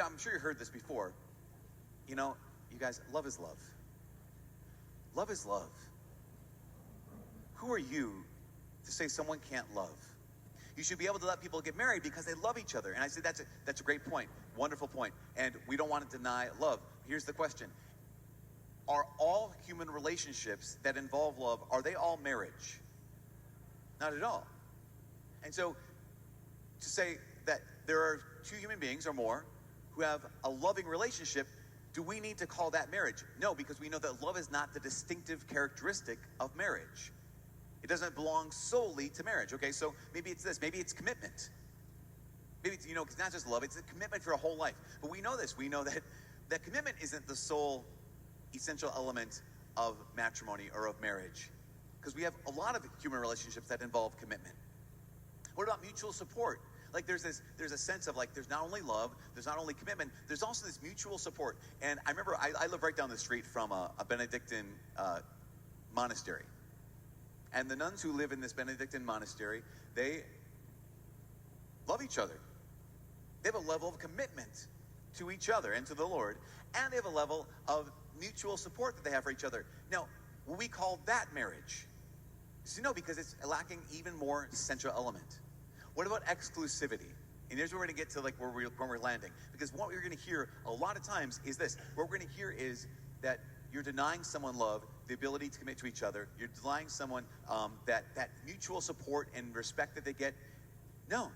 I'm sure you heard this before. You know, you guys, love is love. Love is love. Who are you to say someone can't love? You should be able to let people get married because they love each other. And I say that's a great point. Wonderful point. And we don't want to deny love. Here's the question. Are all human relationships that involve love, are they all marriage? Not at all. And so to say that there are two human beings or more who have a loving relationship, do we need to call that marriage? No, because we know that love is not the distinctive characteristic of marriage. It doesn't belong solely to marriage. Okay, so maybe it's this. Maybe it's commitment. Maybe it's, it's not just love. It's a commitment for a whole life. But we know this. We know that commitment isn't the sole essential element of matrimony or of marriage. Because we have a lot of human relationships that involve commitment. What about mutual support? Like there's a sense of like there's not only love, there's not only commitment, there's also this mutual support. And I remember I live right down the street from a Benedictine monastery. And the nuns who live in this Benedictine monastery, they love each other. They have a level of commitment to each other and to the Lord. And they have a level of mutual support that they have for each other. Now, will we call that marriage? So no, because it's lacking even more essential element. What about exclusivity? And here's where we're going to get to like where we're landing. Because what we're going to hear a lot of times is this. What we're going to hear is that you're denying someone love, the ability to commit to each other. You're denying someone that mutual support and respect that they get. No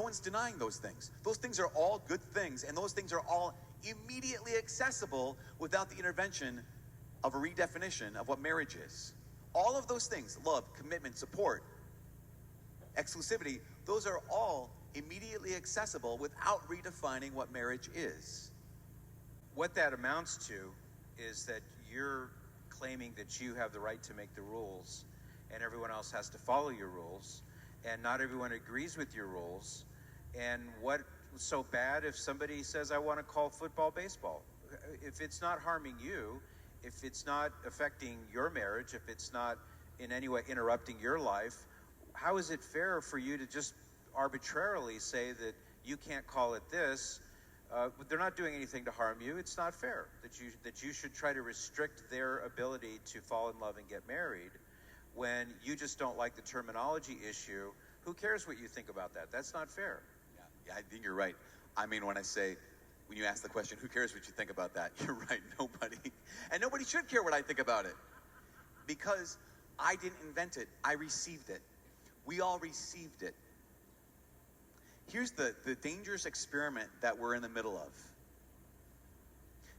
one's denying those things. Those things are all good things, and those things are all immediately accessible without the intervention of a redefinition of what marriage is. All of those things, love, commitment, support, exclusivity, those are all immediately accessible without redefining what marriage is. What that amounts to is that you're claiming that you have the right to make the rules and everyone else has to follow your rules, and not everyone agrees with your rules. And what's so bad if somebody says, I want to call football baseball? If it's not harming you, if it's not affecting your marriage, if it's not in any way interrupting your life, how is it fair for you to just arbitrarily say that you can't call it this? They're not doing anything to harm you. It's not fair that you should try to restrict their ability to fall in love and get married when you just don't like the terminology issue. Who cares what you think about that? That's not fair. Yeah, I think you're right. I mean, when you ask the question, who cares what you think about that? You're right, nobody. And nobody should care what I think about it. Because I didn't invent it. I received it. We all received it. Here's the dangerous experiment that we're in the middle of.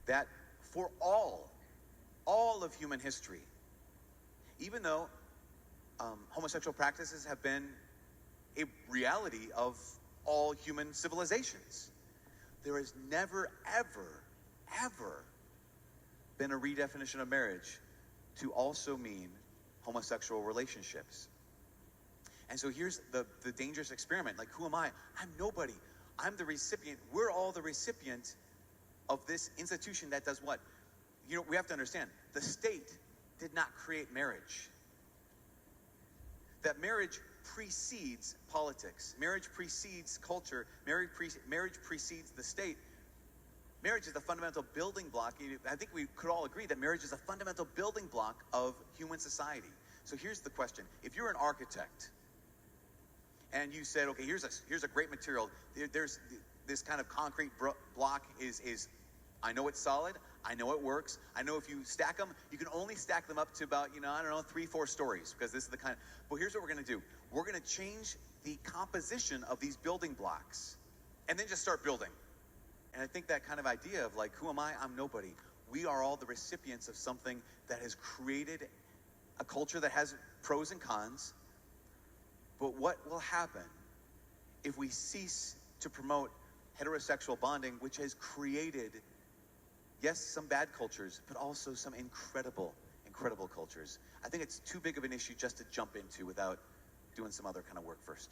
That for all of human history, even though homosexual practices have been a reality of all human civilizations, there has never, ever been a redefinition of marriage to also mean homosexual relationships. And so here's the dangerous experiment. Like, who am I? I'm nobody. I'm the recipient. We're all the recipient of this institution that does what? We have to understand, the state did not create marriage. That marriage precedes politics. Marriage precedes culture. Marriage precedes the state. Marriage is the fundamental building block. I think we could all agree that marriage is a fundamental building block of human society. So here's the question. If you're an architect, and you said, okay, here's a great material. There's this kind of concrete block is I know it's solid. I know it works. I know if you stack them, you can only stack them up to about, 3-4 stories, because this is the kind of, but here's what we're going to do. We're going to change the composition of these building blocks and then just start building. And I think that kind of idea of like, who am I? I'm nobody. We are all the recipients of something that has created a culture that has pros and cons. But what will happen if we cease to promote heterosexual bonding, which has created, yes, some bad cultures, but also some incredible cultures? I think it's too big of an issue just to jump into without doing some other kind of work first.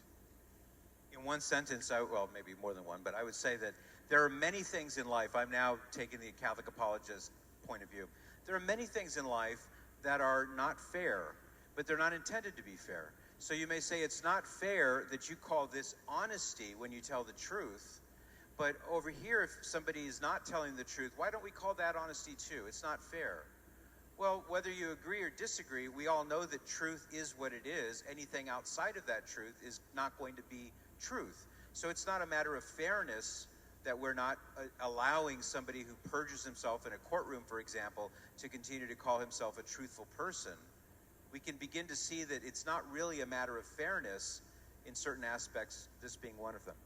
In one sentence, well, maybe more than one, but I would say that there are many things in life. I'm now taking the Catholic apologist point of view. There are many things in life that are not fair, but they're not intended to be fair. So you may say it's not fair that you call this honesty when you tell the truth, But over here, if somebody is not telling the truth, why don't we call that honesty too? It's not fair. Well, whether you agree or disagree, we all know that truth is what it is. Anything outside of that truth is not going to be truth. So it's not a matter of fairness that we're not allowing somebody who perjures himself in a courtroom, for example, to continue to call himself a truthful person. We can begin to see that it's not really a matter of fairness in certain aspects, this being one of them.